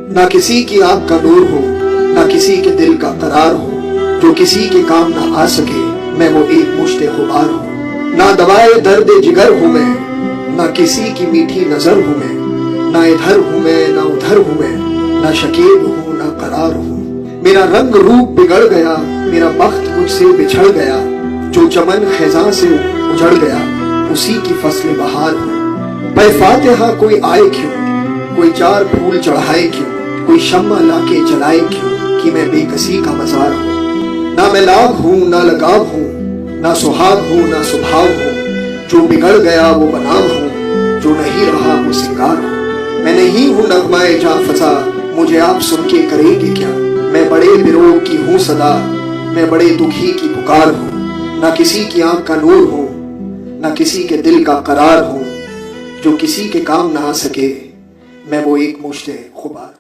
ना किसी की आंख का नूर हूँ, ना किसी के दिल का करार हूँ। जो किसी के काम ना आ सके मैं वो एक मुश्ते खुमार हूँ। ना दवाए दर्द जिगर हूँ मैं, ना किसी की मीठी नजर हूँ मैं। ना इधर हूँ मैं ना उधर हूँ मैं, ना शकीब हूँ ना करार हूँ। मेरा रंग रूप बिगड़ गया, मेरा बख्त मुझसे बिछड़ गया। जो चमन खिज़ां से उजड़ गया उसी की फसल बहार हूँ। मैं फातिहा कोई आए क्यों, कोई चार फूल चढ़ाए क्यों, कोई शम्मा लाके जलाए क्यों, कि मैं बेकसी का मजार हूँ। ना मैं लाग हूँ ना लगाव हूँ, ना सुहाग हूँ ना सुभाव हूँ। जो बिगड़ गया वो बनाव हूँ, जो नहीं रहा वो सिंगार हूँ। मैं नहीं हूँ नगमाए जां फजा, मुझे आप सुन के करेंगे क्या। मैं बड़े बिरोग की हूँ सदा, मैं बड़े दुखी की पुकार हूँ। ना किसी की आंख का नूर हूँ, ना किसी के दिल का करार हूँ। जो किसी के काम ना आ सके मैं वो एक मुश्ते खुमार।